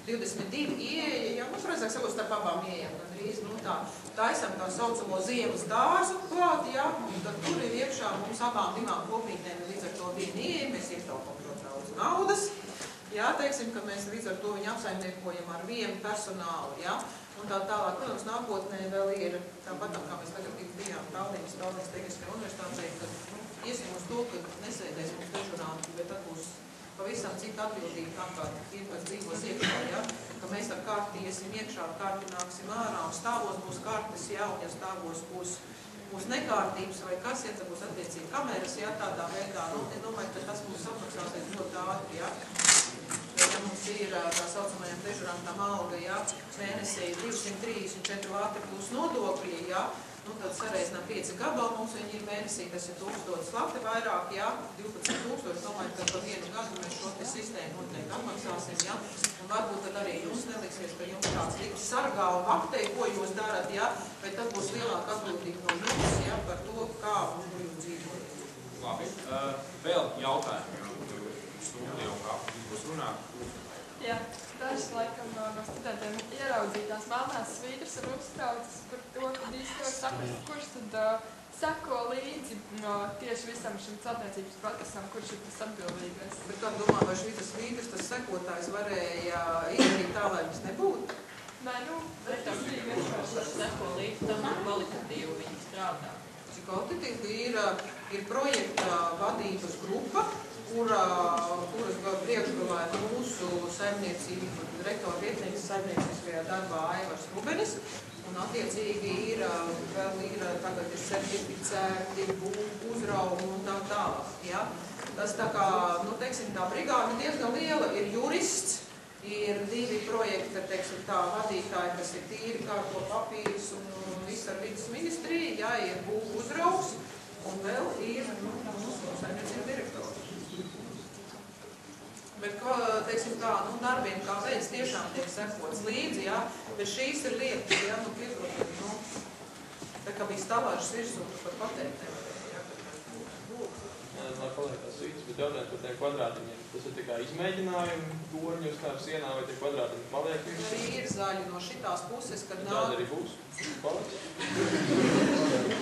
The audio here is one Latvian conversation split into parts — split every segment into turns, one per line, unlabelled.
22 ieeja, jau, precīzāk sakot, starp abām ieejām gandrīz, taisam tā saucamo ziemas dārzu klāt, un tad tur ir iekšā mums abām divām kopītēm, līdz ar to viena ieeja, mēs ietaupām ļoti daudz naudas, teiksim, ka mēs līdz ar to viņu apsaimniekojam ar vienu personālu, un tā tālāk, protams, nākotnē vēl ir tāpat, kā mēs tagad bijām Tallinas Tehniskajā universitātē, kad iesim uz to, ka nesēdēs mums dežuranti, bet tad būs pavisam cita atbildība, kā iepēc dzīvos iekšā, ka mēs ar karti iesim iekšā, karti nāksim ārā, un stāvos būs kartes, un ja stāvos būs nekārtības vai kas, tad būs attiecīgi kameras, tādā veidā, es domāju, ka tas mums apmaksāsies ļoti ātri, ja mums ir tā saucamajam dežurantam alga, mēnesī 234 vāti plus nodokļi, tad sareizinām 5 gabali, mums viņi ir mēnesī, tas ir 1000 lati vairāk, 12 000, domāju, ka par vienu gadu mēs šo te sistēmu noteikti apmaksāsim, un varbūt tad arī jums neliksies, ka jums tāds liks sargā un vaktē, ko jūs darat, bet tad būs lielāka atbildība no jums, par to, kā un kur jūs dzīvojat.
Labi, vēl jautājumi, stūdi jau kā jūs runāt?
Jā, dažs laikam no studentiem ieraudzītās melnās svītras ir uztraucas par to, kad īsti var saprast, kurš tad seko līdzi tieši visam šim celtniecības procesam, kurš ir tas atbildīgais.
Bet kā domā, vai šīs svītras tas sekotājs varēja izdarīt tā, lai viņš nebūtu?
Nē,
bet tas vienkārši seko līdzi tam, kvalitatīvi viņi strādā.
Kvalitatīvi ir projekta vadības grupa, kuras priekšgalā ir mūsu saimniecība, rektora vietnieks saimnieciskajā darbā Aivars Rubenis, un attiecīgi vēl ir tagad ir certificēti, uzraugi un tā tālāk. Tas tā kā, teiksim, tā brigāde diezgan liela, ir jurists, ir 2 projekta, teiksim, tā vadītāji, kas ir tīri kārto papīrus un viss ar vidas ministriju, ir uzraugs, un vēl ir mūsu saimniecība direktori. Bet, teiksim tā, darbiem kā veids tiešām tiek sekots līdzi, bet šīs ir lietas, piedodiet, tā kā bija stāvāžas virsū par patētēm.
Lai paliek tās svītas, bet jautājums par tiem kvadrātiņiem. Tas ir tikai izmēģinājumi torņi uz tām sienām, vai tie kvadrātiņi paliek virsū?
Arī ir zaļi no šitās puses, kad nāk...
Tāda arī būs? Paliks?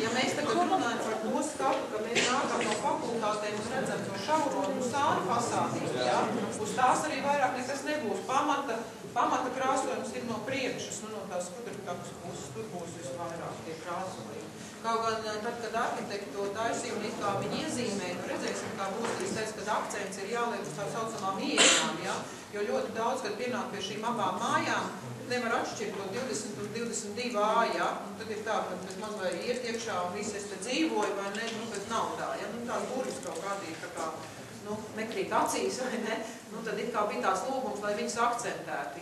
Ja mēs tagad runājam par to skatu, ka mēs nākam no fakultātēm un redzam to šauro un sānu fasādību, uz tās arī vairāk nekas nebūs. Pamata krāsojums ir no priekšas, no tās skudrikakas puses, tur būs visvairāk tie krāsojumi. Kaut gan tad, kad arhitekti to taisīja un it kā viņi iezīmē, redzēsim, kā būs teiks, kad akcents ir jāliek uz tā saucamām ieejām, jo ļoti daudz, kad pienāk pie šīm abām mājām, nevar atšķirt to 20 un 22 A, un tad ir tā, ka bez maz vai iet iekšā un visi es te dzīvoju, vai ne, bet nav tā, tās būris kaut kādī, tā kā, nekrīt acīs, vai ne, tad it kā bija tās lūgums, lai viņas akcentētu,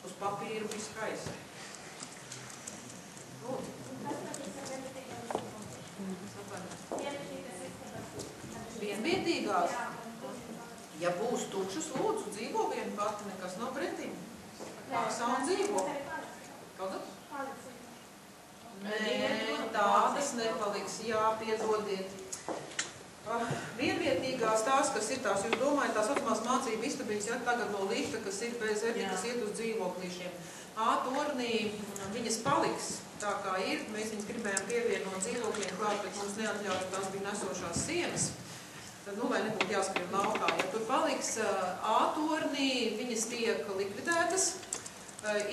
uz papīru bija skaisti. Vienvietīgās. Ja būs tukšas, lūdzu, dzīvo viena pati, nekas nav pretim. Maksā un dzīvo. Kādas? Nē, tādas nepaliks, piedodiet. Vienvietīgās tās, kas ir tās, jūs domājat, tās saucamās mācību istabiņas, tagad no lifta, kas ir bez etikas iet uz dzīvoklīšiem. Tornī viņas paliks tā kā ir, mēs viņas gribējām pievienot dzīvokļiem klāt, bet mums neatļauj, tās bija nesošās sienas. Tad, lai nebūtu jāskrien laukā. Ja tur paliks tornī, viņas tiek likvidētas.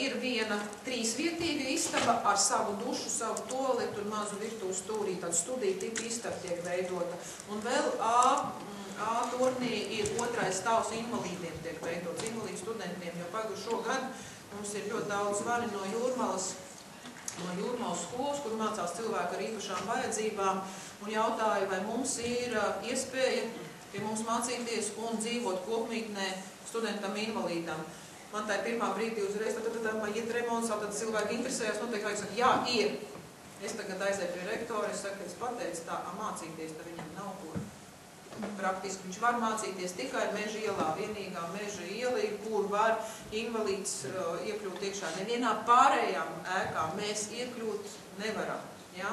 Ir viena 3-vietīga istaba ar savu dušu, savu toaletu un mazu virtuves stūrī. Tāda studija tipa istaba tiek veidota. Un vēl tornī ir 2. stāvs invalīdiem tiek veidots, invalīdu studentiem, jo pagājušo gadu mums ir ļoti daudz zvani no Jūrmalas skolas, kur mācās cilvēki ar īpašām vajadzībām, un jautāja, vai mums ir iespēja pie mums mācīties un dzīvot kopmītnē studentam invalīdam. Man tā ir pirmā brīdī uzreiz, vai iet remonts, tad cilvēki interesējās, noteikti vajag saka, jā, ir. Es tagad aizēju pie rektora, es saku, es pateicu tā, mācīties, tad viņam nav ko. Praktiski viņš var mācīties tikai Meža ielā, vienīgā Meža ielī, kur var invalīds iekļūt iekšā. Nevienā pārējām ēkā mēs iekļūt nevaram. Ja?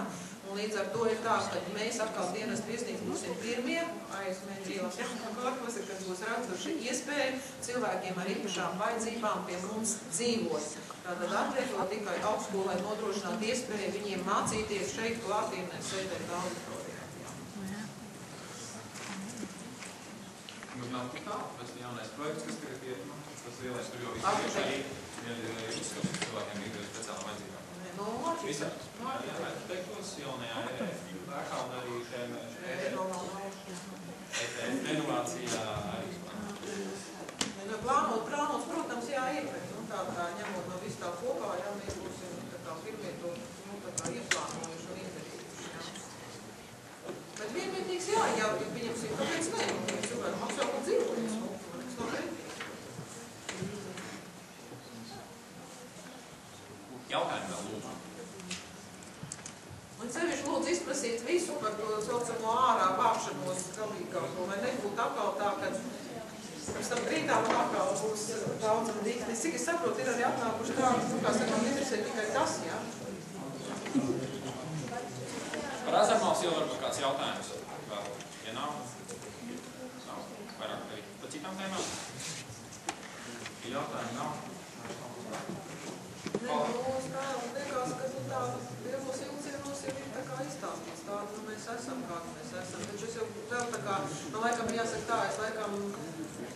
Un līdz ar to ir tā, ka mēs atkal dienas viesnīcas būsim pirmie aiz Meģīlas korpusa, kas būs raduši iespēju cilvēkiem ar īpašām vajadzībām pie mums dzīvot. Tātad atvieglot tikai augstskolai nodrošināt iespēju viņiem mācīties šeit klātienē, sēdēt auditorijā.
Mums nav tik tālu, tas jaunais projekts, kas tagad ir, tas lielais, tur jau visu ir izskats cilvēkiem ir speciālām vajadzībām. Visāds. Jā, teiktos jaunajā ēkā un arī šiem renovācijā arī.
Plānots, protams, jāiet, bet tā ņemot no visu tā kopā, jā, mēs būsim tā kā pirmie to ieplānojuši un izdarījuši. Bet vienmētīgs jā, pieņemsim, kāpēc ne? Cilvēki maksā par dzīvojumus, nekas nav pretīgi.
Jautājumi vēl lūdzu.
Un sevišķi lūdzu izprasīt visu par to saucamo ārā vākšanos galīgāko, lai nebūtu atkal tā, ka pēc tam rītā un atkal būs daudz un dīknis. Cik es saprotu, ir arī atnākuši tā, kā sakām, interesē tikai tas, jā?
Par Azarmals jau varbūt kāds jautājums vēl, ja nav? Nav. Vairāk arī par citām tēmām? Ja jautājumi nav?
Liekas, ka tā lielos ilcienos jau ir tā kā izstāstīts tādu, mēs esam, kādi mēs esam. Taču es jau vēl tā kā, laikam jāsaka tā, es laikam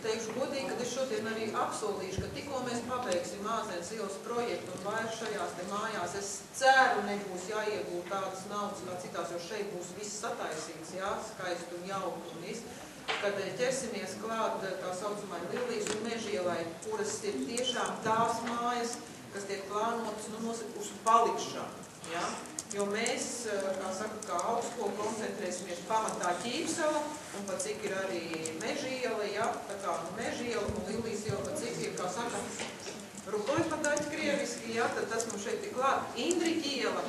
teikšu godīgi, ka es šodien arī apsolīšu, ka tikko mēs pabeigsim Āzēnas ielas projektu un vairs šajās te mājās, es ceru, nebūs jāiegūt tādas naudas, kā citās, jo šeit būs viss sataisīts, jā, skaisti un jauki un viss. Kad ķersimies klāt tā saucamai Lilijas un Mežielai, kuras ir tiešām tās mājas, kas tiek plānotas, uz palikšanu, ja? Jo mēs, kā saka, kā augstsko koncentrēsimies pamatā Ķīpsela, un pat cik ir arī Mežiela, ja? Tā kā Mežiela un Lilijas iela, pat cik ir, kā saka, Rukoļpadaļa krieviski, ja? Tad tas mums šeit ir klāt. Indriķa iela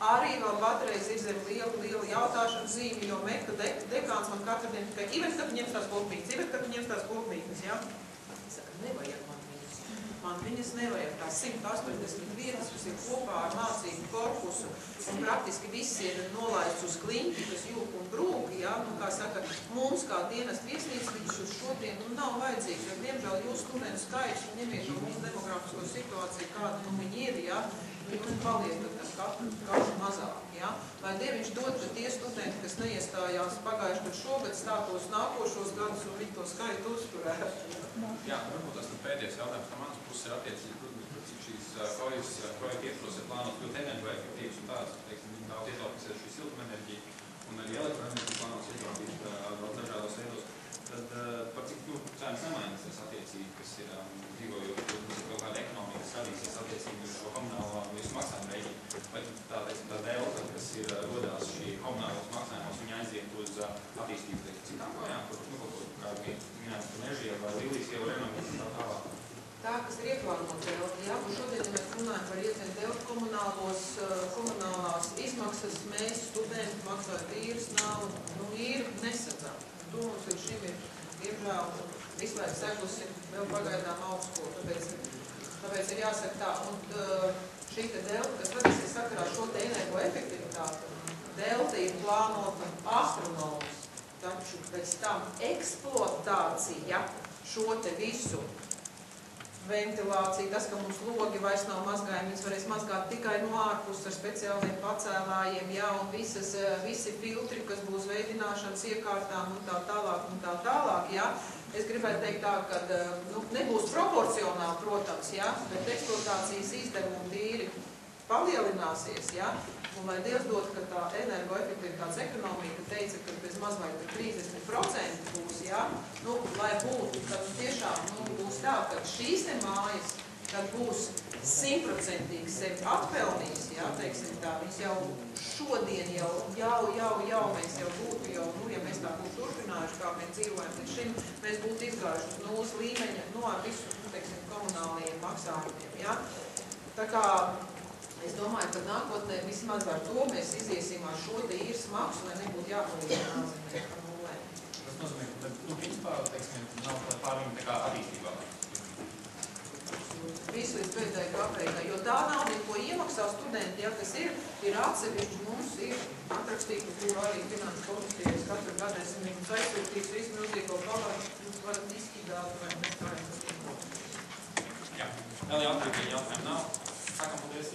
arī vēl patreiz ir zem liela jautāšana zīmi, jo Mekta dekāns man katru dienu tikai Ivet, kad ņems tās kopmītnes, ja? Es saku, nevajag man viņas nevajag, tās 180 vietas, kas ir kopā ar mācību korpusu, un praktiski viss ir nolaists uz kliņķi, kas jūk un brūk, ja? Kā saka, mums kā dienas viesnīca viņš uz šodien nav vajadzīgs, jo, diemžēl, jūsu studentu skaits, ņemiet no mūsu demografisko situāciju, kāda viņi ir, ja? Viņi paliek katru mazāk, ja? Lai Dieviņš dod, ka tie studenti, kas neiestājās pagājuši gadu šogad, stātos nākošos gadus un viņi to skaitu uzturētu.
Jā, varbūt tas pēdējais jautājums no manas puses ir attiecīgi, cik šīs projekta ietvaros ir plānots kļūt energoefektīvs un tāds, teiksim, daudz ietaupīsies šī siltumenerģija un arī elektroenerģija plānots ietaupīt daudz dažādos veidos. Tad par cik cenas nemainīsies attiecīgi, kas ir dzīvojot, kaut kāda ekonomika sadīsies attiecīgi uz šo komunālo visu maksājumu rēķinu, vai tā, teiksim, tā delta, kas ir rodās šī komunālos maksājumos, viņa aiziet uz attīstību, teiksim, citām kājām, kur kaut ko kā minēts par Mežielu vai Lilijas jau renovācijas tā tālāk.
Tā, kas ir ieplānota delta, jā, un šodien, ja mēs runājam par ietien delta komunālās izmaksas, mēs studenti maksājot īres naudu, īri nesadzām. To mums līdz šim ir, diemžēl, visu laiku sekusi vēl pagaidām augstskolu, tāpēc ir jāsaka tā. Un šī te delta, kas radies sakarā šo te energoefektivitāti, delta ir plānota astronomus, taču pēc tam eksploatācija šo te visu ventilācija, tas, ka mums logi vairs nav mazgājumi, viņas varēs mazgāt tikai no ārpuses ar speciāliem pacēlājiem, jā, un visi filtri, kas būs veidināšanas iekārtām un tā tālāk, jā. Es gribētu teikt tā, ka nebūs proporcionāli, protams, jā, bet eksploatācijas izdevumi tīri palielināsies, jā. Un lai Dievs dod, ka tā energoefektivitātes ekonomika teica, ka bez mazliet 30% būs, jā, lai būtu, tad tiešām būs tā, ka šīs te mājas, kad būs 100% sevi atpelnījis, jā, teiksim tā, viņas jau šodien jau mēs jau būtu, ja mēs tā būtu turpinājuši, kā mēs dzīvojam līdz šim, mēs būtu izgājuši uz nulles līmeņa, ar visu, teiksim, komunālajiem maksājumiem, jā. Tā kā es domāju, ka nākotnē vismaz ar to mēs iziesim ar šo te īres maksu, lai nebūtu jāpalīdz nāzemē par nulēm.
Tas nozīmē, ka principā, teiksim, nav pārvīm tā kā attīstībā.
Visu līdz pēdējai kapeikai, jo tā nav neko iemaksā savu studenti, ja, kas ir atsevišķi, mums ir atrakstīti, kuru arī finanšu komisijas katru gadu esam viņus aizsūtījis visu milzīgo palādu, jūs varat izskidāt vai mēs kā jums.
Jā, vēl jautājumi nav. Sākam paldies.